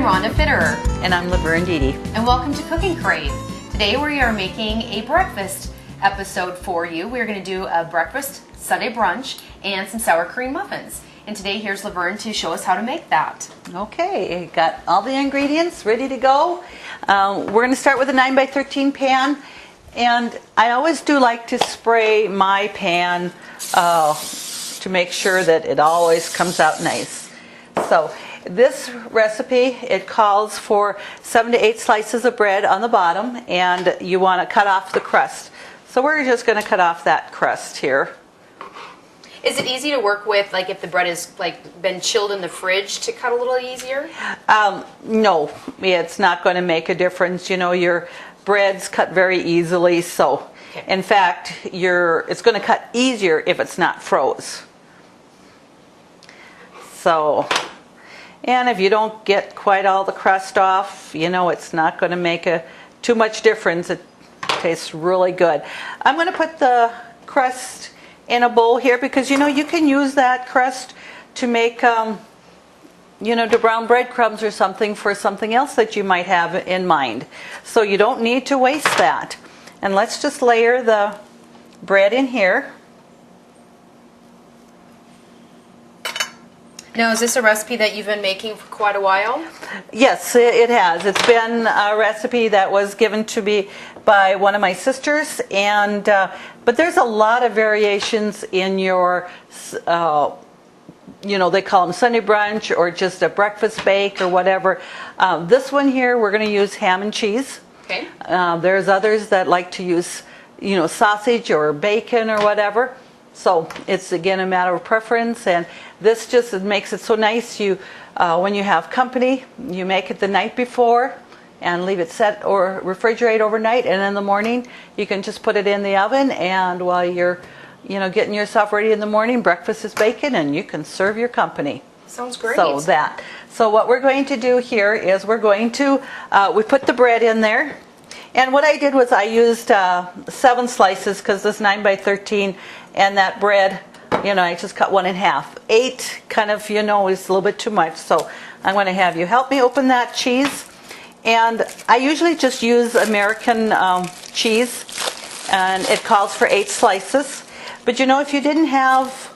Rhonda Fitterer. And I'm Laverne, and welcome to Cooking Crave. Today we are making a breakfast episode for you. We're going to do a breakfast Sunday brunch and some sour cream muffins. And today here's Laverne to show us how to make that. Okay, got all the ingredients ready to go. We're going to start with a 9x13 pan. And I always do like to spray my pan to make sure that it always comes out nice. So this recipe, it calls for 7 to 8 slices of bread on the bottom, and you want to cut off the crust. So we're just going to cut off that crust here. Is it easy to work with, like if the bread is like been chilled in the fridge, to cut a little easier? No, it's not going to make a difference. You know, your bread's cut very easily, so okay. In fact, it's going to cut easier if it's not froze. So, and if you don't get quite all the crust off, you know, it's not going to make too much difference. It tastes really good. I'm going to put the crust in a bowl here because, you know, you can use that crust to make, you know, to brown breadcrumbs or something for something else that you might have in mind. So you don't need to waste that. And let's just layer the bread in here. Now, is this a recipe that you've been making for quite a while? Yes, it has. It's been a recipe that was given to me by one of my sisters, and but there's a lot of variations in your, you know, they call them Sunday brunch or just a breakfast bake or whatever. This one here, we're going to use ham and cheese. Okay. There's others that like to use, you know, sausage or bacon or whatever. So it's again a matter of preference, and this just makes it so nice. You, when you have company, you make it the night before and leave it set or refrigerate overnight, and in the morning you can just put it in the oven, and while you're, you know, getting yourself ready in the morning, breakfast is bacon and you can serve your company. Sounds great. So what we're going to do here is we're going to, we put the bread in there. And what I did was I used 7 slices because this 9x13, and that bread, you know, I just cut one in half. 8 kind of, you know, is a little bit too much. So I'm going to have you help me open that cheese. And I usually just use American cheese, and it calls for 8 slices. But you know, if you didn't have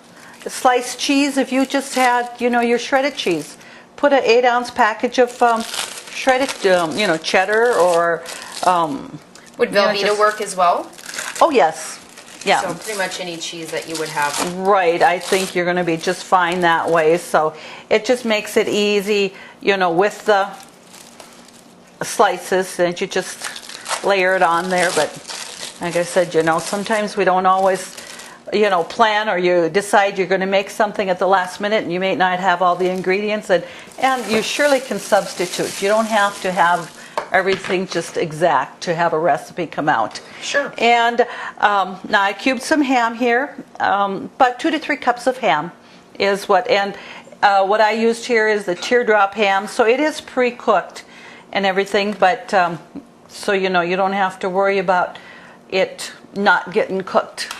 sliced cheese, if you just had, you know, your shredded cheese, put an 8-ounce package of shredded, you know, cheddar or would Velveeta work as well? Oh yes, yeah. So pretty much any cheese that you would have. Right, I think you're going to be just fine that way. So it just makes it easy, you know, with the slices, and you just layer it on there. But like I said, you know, sometimes we don't always, you know, plan, or you decide you're going to make something at the last minute and you may not have all the ingredients, and you surely can substitute. You don't have to have everything just exact to have a recipe come out. Sure. And now I cubed some ham here. About 2 to 3 cups of ham is what, and what I used here is the teardrop ham. So it is pre-cooked and everything, but so you know, you don't have to worry about it not getting cooked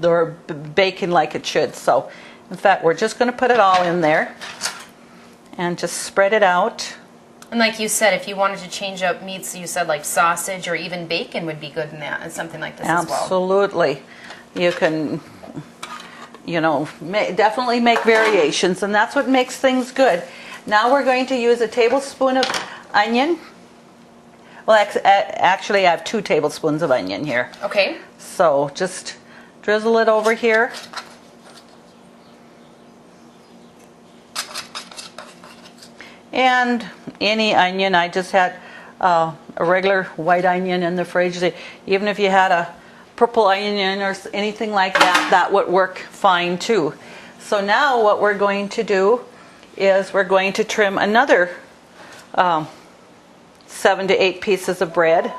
or baking like it should. So in fact, we're just going to put it all in there and just spread it out. And like you said, if you wanted to change up meats, you said like sausage or even bacon would be good in that, and something like this as well. Absolutely. You can, you know, definitely make variations, and that's what makes things good. Now we're going to use a tablespoon of onion. Well, actually I have 2 tablespoons of onion here. Okay. So just drizzle it over here. And any onion, I just had a regular white onion in the fridge. Even if you had a purple onion or anything like that, that would work fine too. So now what we're going to do is we're going to trim another 7 to 8 pieces of bread.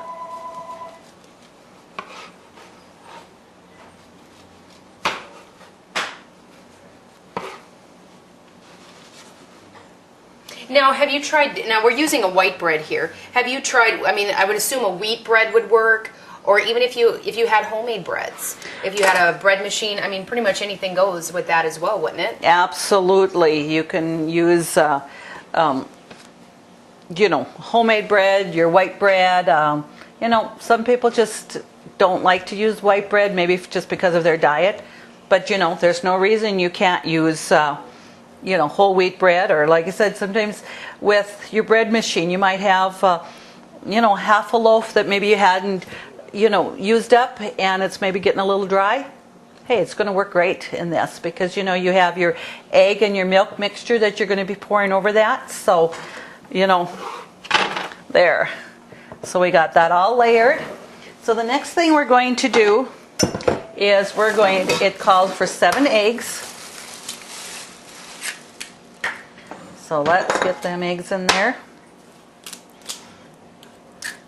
Now, have you tried, now we're using a white bread here. Have you tried, I mean, I would assume a wheat bread would work, or even if you had homemade breads. If you had a bread machine, I mean, pretty much anything goes with that as well, wouldn't it? Absolutely. You can use homemade bread, your white bread. Some people just don't like to use white bread, maybe just because of their diet. But, there's no reason you can't use, whole wheat bread. Or like I said, sometimes with your bread machine, you might have, half a loaf that maybe you hadn't, used up, and it's maybe getting a little dry. Hey, it's going to work great in this because, you have your egg and your milk mixture that you're going to be pouring over that. So, there. So we got that all layered. So the next thing we're going to do is it calls for 7 eggs. So let's get them eggs in there.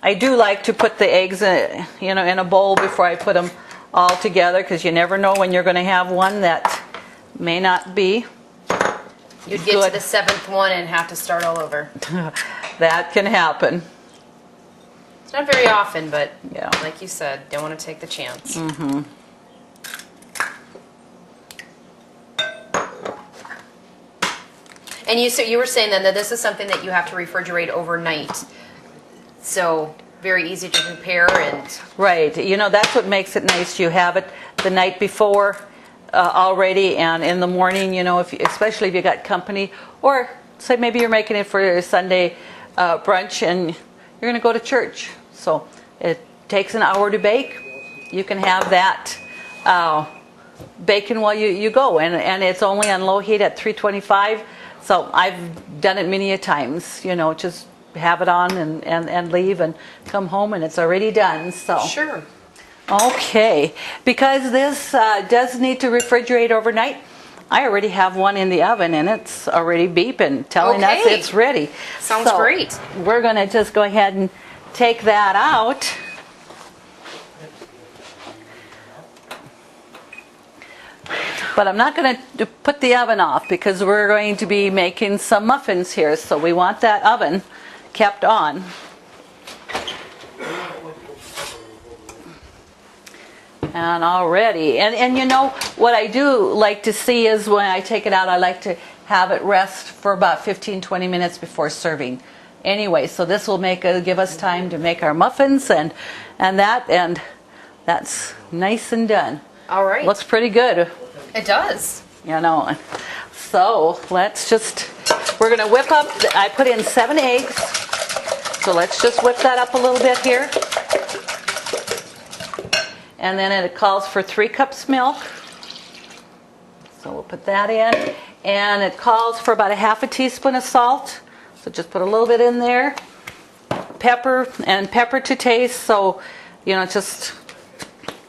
I do like to put the eggs in a bowl before I put them all together because you never know when you're going to have one that may not be. You'd get to the 7th one and have to start all over. That can happen. It's not very often, but yeah, like you said, don't want to take the chance. Mm-hmm. And you were saying then that this is something that you have to refrigerate overnight. So very easy to prepare and... Right. That's what makes it nice. You have it the night before already, and in the morning, especially if you got company, or say maybe you're making it for a Sunday brunch and you're going to go to church. So it takes an hour to bake. You can have that baking while you go, and it's only on low heat at 325. So I've done it many a times, just have it on and leave and come home and it's already done. So sure. Okay, because this does need to refrigerate overnight, I already have one in the oven and it's already beeping, telling us it's ready. Sounds great. We're going to just go ahead and take that out. But I'm not going to put the oven off because we're going to be making some muffins here, so we want that oven kept on. And already, and what I do like to see is when I take it out, I like to have it rest for about 15-20 minutes before serving. Anyway, so this will give us time to make our muffins and that's nice and done. All right. Looks pretty good. It does. So we're going to whip up, I put in 7 eggs. So let's just whip that up a little bit here. And then it calls for 3 cups milk. So we'll put that in. And it calls for about a half a teaspoon of salt. So just put a little bit in there. Pepper to taste. So, just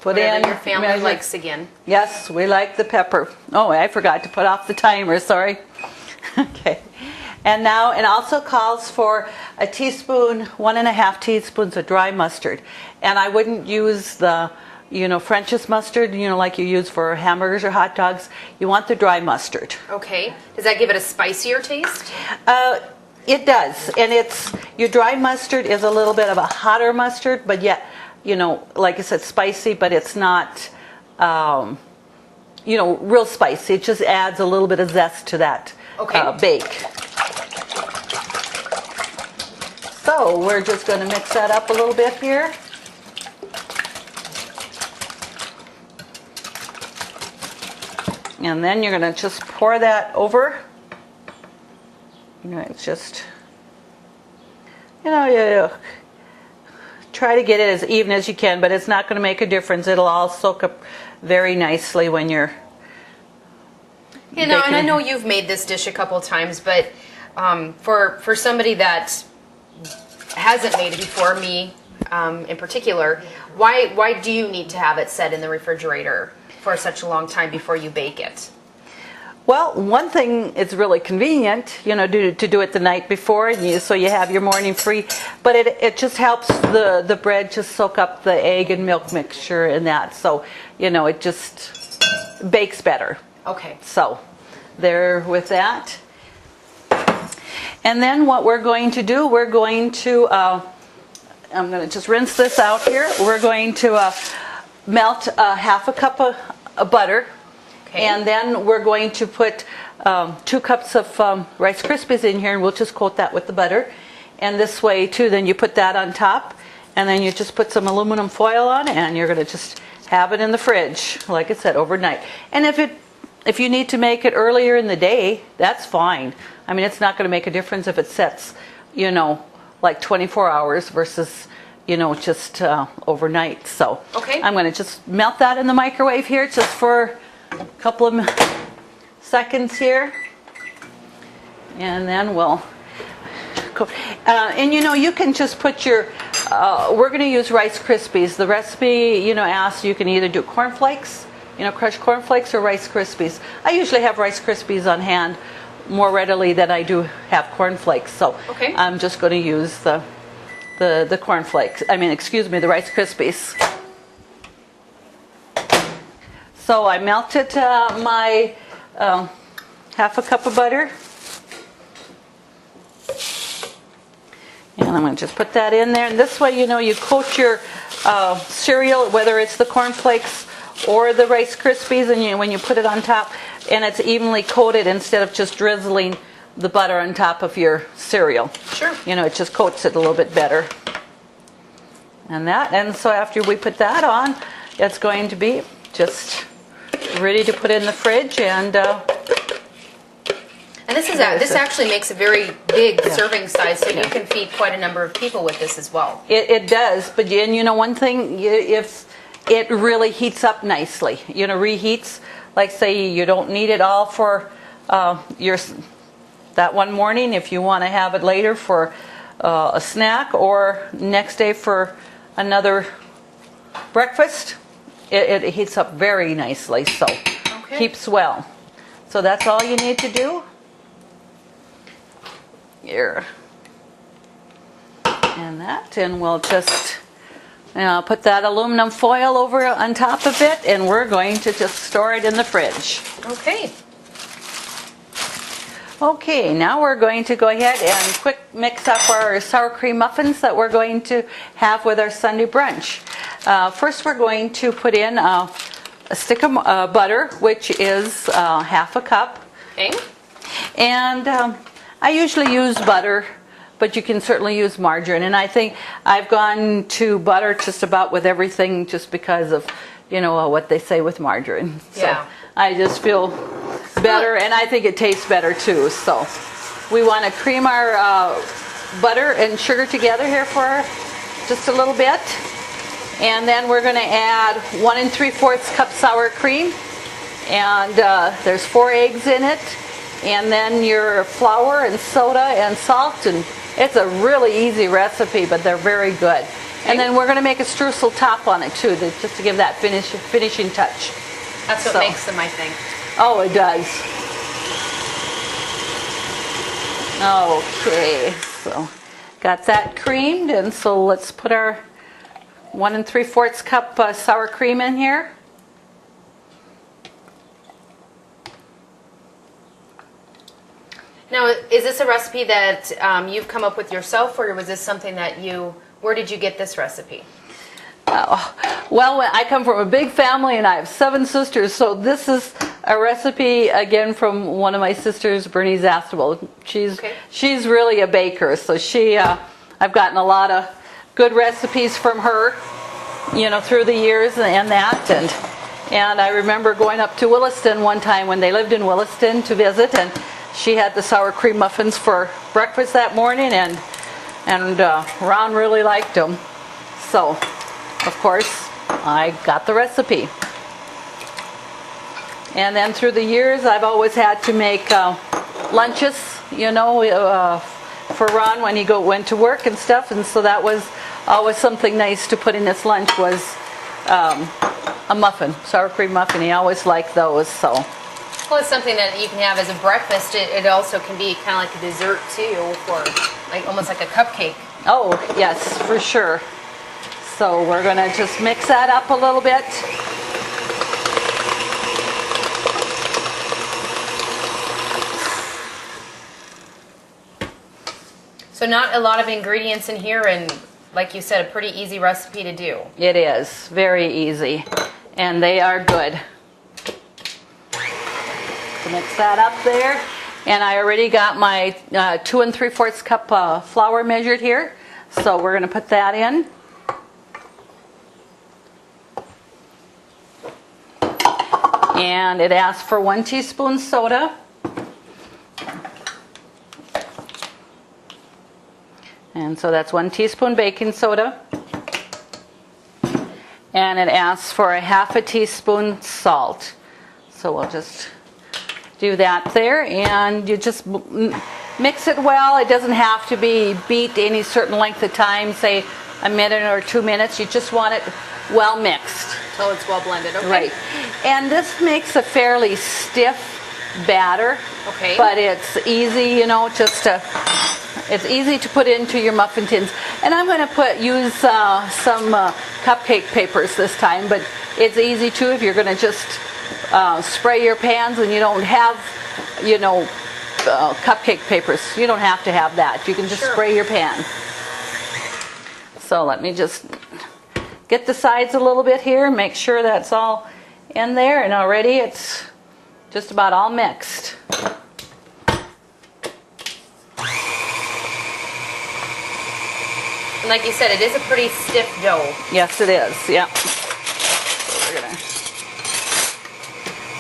put whatever in. Your family likes again. Yes, we like the pepper. Oh, I forgot to put off the timer, sorry. Okay. And also calls for a teaspoon, 1.5 teaspoons of dry mustard. And I wouldn't use the French's mustard, like you use for hamburgers or hot dogs. You want the dry mustard. Okay. Does that give it a spicier taste? It does. And your dry mustard is a little bit of a hotter mustard, but yet, like I said, spicy, but it's not, real spicy. It just adds a little bit of zest to that bake. So we're just going to mix that up a little bit here. And then you're going to just pour that over. It's just, you try to get it as even as you can, but it's not going to make a difference. It'll all soak up very nicely when you're and I know you've made this dish a couple times, but for somebody that hasn't made it before, me in particular, why do you need to have it set in the refrigerator for such a long time before you bake it? Well, one thing, it's really convenient, to do it the night before, so you have your morning free. But it just helps the bread just soak up the egg and milk mixture and that. So, it just bakes better. Okay. So, there with that. And then what we're going to do, I'm going to just rinse this out here. We're going to melt half a cup of butter. Okay. And then we're going to put 2 cups of Rice Krispies in here, and we'll just coat that with the butter. And this way too, then you put that on top, and then you just put some aluminum foil on, and you're going to just have it in the fridge, like I said, overnight. And if you need to make it earlier in the day, that's fine. I mean, it's not going to make a difference if it sets, you know, like 24 hours versus, you know, just overnight. So okay. I'm going to just melt that in the microwave here just for a couple of seconds here. And then we'll cook. And you know, you can just put your, we're going to use Rice Krispies. The recipe, you know, asks you can either do cornflakes, you know, crushed cornflakes, or Rice Krispies. I usually have Rice Krispies on hand more readily than I do have cornflakes. So okay. I'm just going to use the cornflakes. I mean, excuse me, the Rice Krispies. So I melted my half a cup of butter. And I'm going to just put that in there. And this way, you know, you coat your cereal, whether it's the cornflakes or the Rice Krispies, and when you put it on top, and it's evenly coated instead of just drizzling the butter on top of your cereal. Sure. You know, it just coats it a little bit better. And so after we put that on, it's going to be just ready to put in the fridge. And this actually makes a very big serving size, so Yeah. you can feed quite a number of people with this as well. It does, but and you know one thing, if it really heats up nicely, you know, reheats. Like say you don't need it all for that one morning. If you want to have it later for a snack or next day for another breakfast, it heats up very nicely. So okay. keeps well. So that's all you need to do. Here. And we'll just put that aluminum foil over on top of it, and we're going to just store it in the fridge. Okay. Okay, now we're going to go ahead and quick mix up our sour cream muffins that we're going to have with our Sunday brunch. First, we're going to put in a stick of butter, which is half a cup. Okay. And I usually use butter, but you can certainly use margarine. And I think I've gone to butter just about with everything just because of, you know, what they say with margarine. Yeah. So I just feel better, and I think it tastes better too. So we want to cream our butter and sugar together here for just a little bit. And then we're going to add 1 3/4 cup sour cream. And there's 4 eggs in it. And then your flour and soda and salt, and it's a really easy recipe, but they're very good. And then we're going to make a streusel top on it too, just to give that finishing touch. That's what makes them, I think. Oh, it does. Okay, so got that creamed, and so let's put our 1 3/4 cup sour cream in here. Now, is this a recipe that you've come up with yourself, or was this something that where did you get this recipe? Well, I come from a big family and I have 7 sisters, so this is a recipe again from one of my sisters, Bernice Astable. She's really a baker, so I've gotten a lot of good recipes from her, you know, through the years and I remember going up to Williston one time when they lived in Williston to visit, and she had the sour cream muffins for breakfast that morning, and Ron really liked them. So, of course, I got the recipe. And then through the years, I've always had to make lunches, you know, for Ron when he went to work and stuff. And so that was always something nice to put in his lunch was a muffin, sour cream muffin. He always liked those, so. Well, it's something that you can have as a breakfast. It also can be kind of like a dessert too, or like almost like a cupcake. Oh, yes, for sure. So we're going to just mix that up a little bit. So not a lot of ingredients in here, and like you said, a pretty easy recipe to do. It is very easy, and they are good. So mix that up there, And I already got my 2 3/4 cup flour measured here. So we're going to put that in. And it asks for 1 teaspoon soda. And so that's 1 teaspoon baking soda. And it asks for 1/2 teaspoon salt. So we'll just do that there, and you just mix it well. It doesn't have to be beat any certain length of time, say a minute or 2 minutes. You just want it well mixed. Until it's well blended, okay. Right. And this makes a fairly stiff batter. Okay. But it's easy, you know, it's easy to put into your muffin tins. And I'm going to use some cupcake papers this time, but it's easy too if you're going to just spray your pans and you don't have, you know, cupcake papers. You don't have to have that. You can just spray your pan. So let me just get the sides a little bit here, make sure that's all in there, and already it's just about all mixed. And like you said, it is a pretty stiff dough. Yes, it is. Yeah.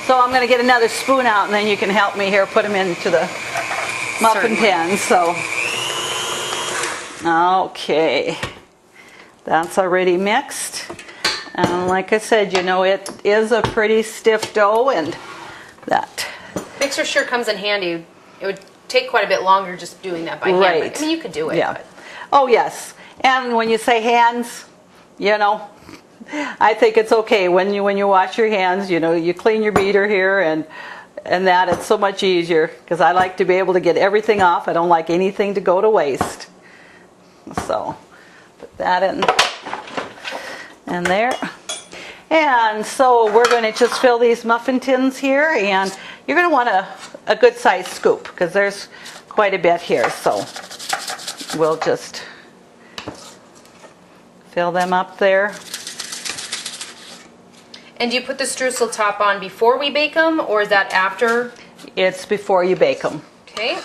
So I'm going to get another spoon out, and then you can help me here put them into the muffin pan. So, okay, that's already mixed. And like I said, you know, it is a pretty stiff dough, and that mixer sure comes in handy. It would take quite a bit longer just doing that by hand. Right. But, I mean, you could do it. Yeah. But. Oh yes. And when you say hands, you know, I think it's okay when you wash your hands. You know, you clean your beater here, and that it's so much easier because I like to be able to get everything off. I don't like anything to go to waste. So put that in there. And so we're going to just fill these muffin tins here, and you're going to want a good sized scoop because there's quite a bit here. So we'll just fill them up there. And do you put the streusel top on before we bake them, or is that after? It's before you bake them. Okay.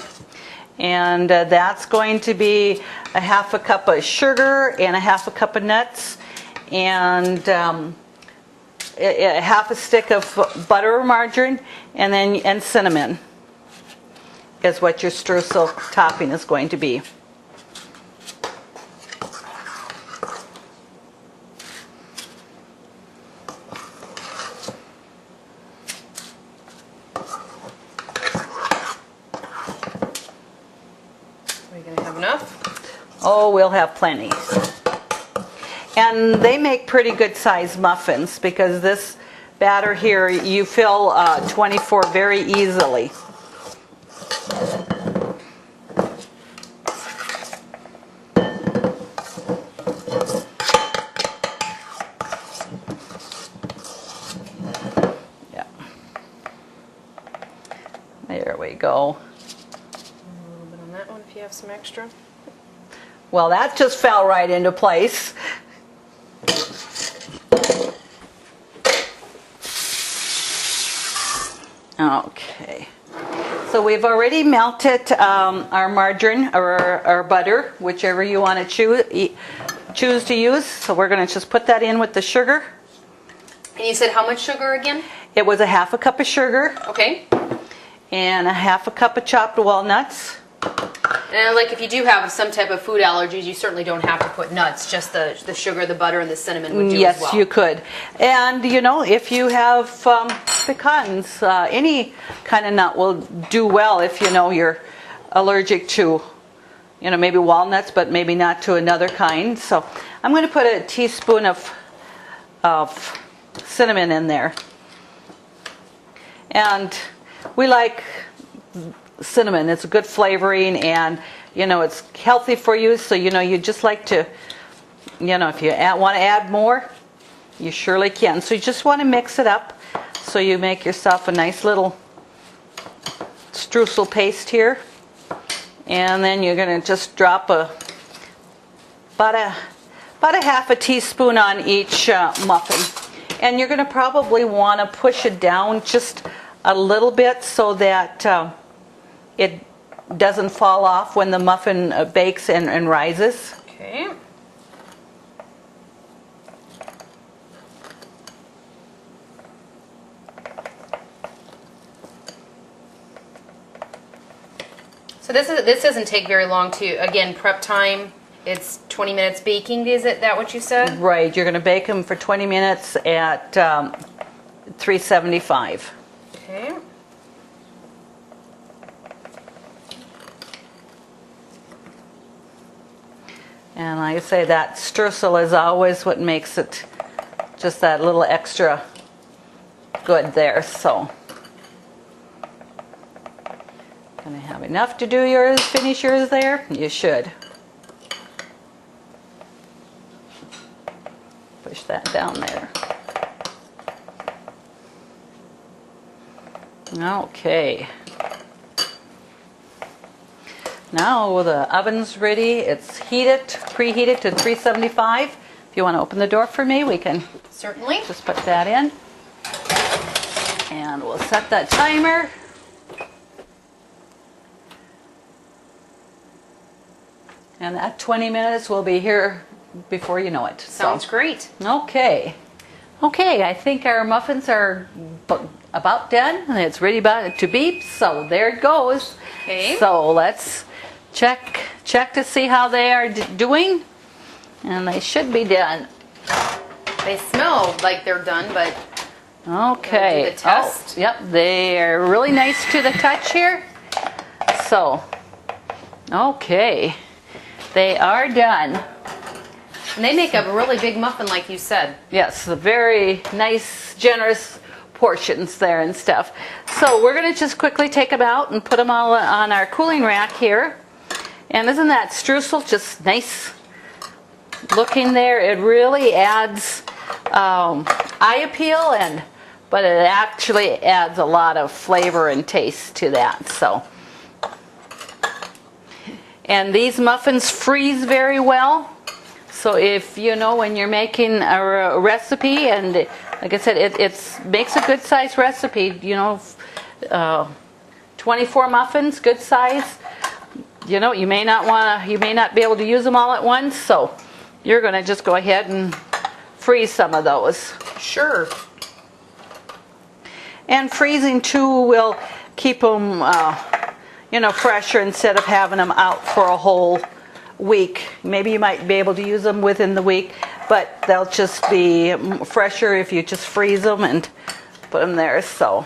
And that's going to be 1/2 cup of sugar and 1/2 cup of nuts, and 1/2 stick of butter or margarine, and cinnamon is what your streusel topping is going to be. Oh, we'll have plenty. And they make pretty good sized muffins because this batter here, you fill 24 very easily. Yeah. There we go. A little bit on that one if you have some extra. Well, that just fell right into place. Okay. So we've already melted our margarine or our butter, whichever you want to choose to use. So we're going to just put that in with the sugar. And you said how much sugar again? It was 1/2 cup of sugar. Okay. And 1/2 cup of chopped walnuts. And like if you do have some type of food allergies, you certainly don't have to put nuts. Just the sugar, the butter, and the cinnamon would do as well. Yes, you could. And you know, if you have pecans, any kind of nut will do well if you know you're allergic to, you know, maybe walnuts, but maybe not to another kind. So I'm going to put a teaspoon of cinnamon in there. And we like cinnamon. It's a good flavoring, and you know, it's healthy for you. So you know, you just like to, you know, if you want to add more, you surely can. So you just want to mix it up so you make yourself a nice little streusel paste here. And then you're going to just drop about a 1/2 teaspoon on each muffin. And you're going to probably want to push it down just a little bit so that it doesn't fall off when the muffin bakes and rises. Okay. So this doesn't take very long to, again, prep time. It's 20 minutes baking. Is that what you said? Right. You're going to bake them for 20 minutes at 375. Okay. And like I say, that streusel is always what makes it just that little extra good there. So gonna have enough to do yours, finish yours there? You should. Push that down there. Okay. Now the oven's ready. It's heated, preheated to 375. If you want to open the door for me, we can Certainly. just put that in. And we'll set that timer. And that 20 minutes will be here before you know it. Sounds great. Okay. Okay, I think our muffins are about done. And it's ready to beep. So there it goes. Okay. So let's check to see how they are doing. And they should be done. They smell like they're done, but Okay. do the test. Oh, yep, they are really nice to the touch here. So, okay. They are done. and they make a really big muffin, like you said. Yes, the very nice, generous portions there and stuff. So we're going to just quickly take them out and put them all on our cooling rack here. And isn't that streusel just nice looking there? It really adds eye appeal, but it actually adds a lot of flavor and taste to that. So, and these muffins freeze very well. So if you know when you're making a recipe, and like I said, it makes a good size recipe. You know, 24 muffins, good size. You know, you may not be able to use them all at once, so you're going to just go ahead and freeze some of those. Sure. And freezing too will keep them, you know, fresher instead of having them out for a whole week. Maybe you might be able to use them within the week, but they'll just be fresher if you just freeze them and put them there. So,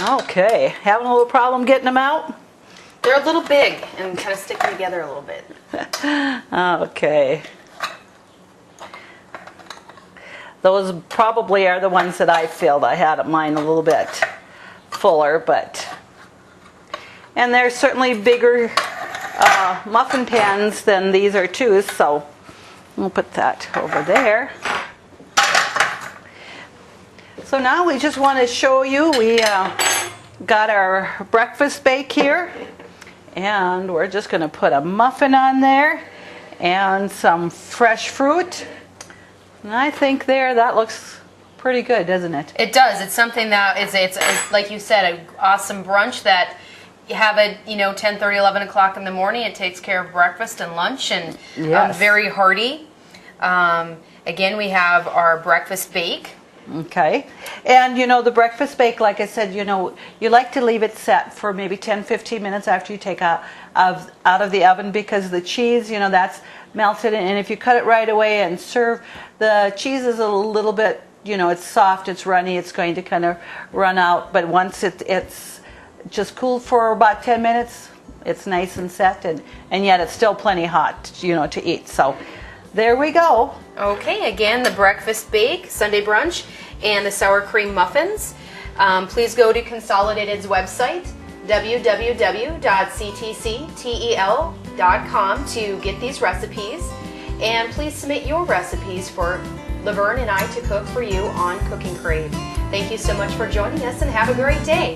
okay, having a little problem getting them out? They're a little big and kind of sticking together a little bit. Okay. Those probably are the ones that I filled. I had mine a little bit fuller, and they're certainly bigger muffin pans than these are too, so we'll put that over there. So now we just want to show you, we got our breakfast bake here, and we're just going to put a muffin on there and some fresh fruit. And I think that looks pretty good, doesn't it? It does. It's something that it's like you said, an awesome brunch that you have it, 10:30, 11 o'clock in the morning. It takes care of breakfast and lunch, and Yes. very hearty. Again, we have our breakfast bake. Okay. And the breakfast bake, like I said, you like to leave it set for maybe 10-15 minutes after you take out of the oven, because the cheese, that's melted, and if you cut it right away and serve, the cheese is a little bit, it's soft, it's runny, it's going to kind of run out, but once it's just cooled for about 10 minutes, it's nice and set, and yet it's still plenty hot, to eat. So there we go. Okay, again, the breakfast bake, Sunday brunch, and the sour cream muffins. Please go to Consolidated's website, www.ctctel.com, to get these recipes. And please submit your recipes for Laverne and I to cook for you on Cooking Crave. Thank you so much for joining us, and have a great day.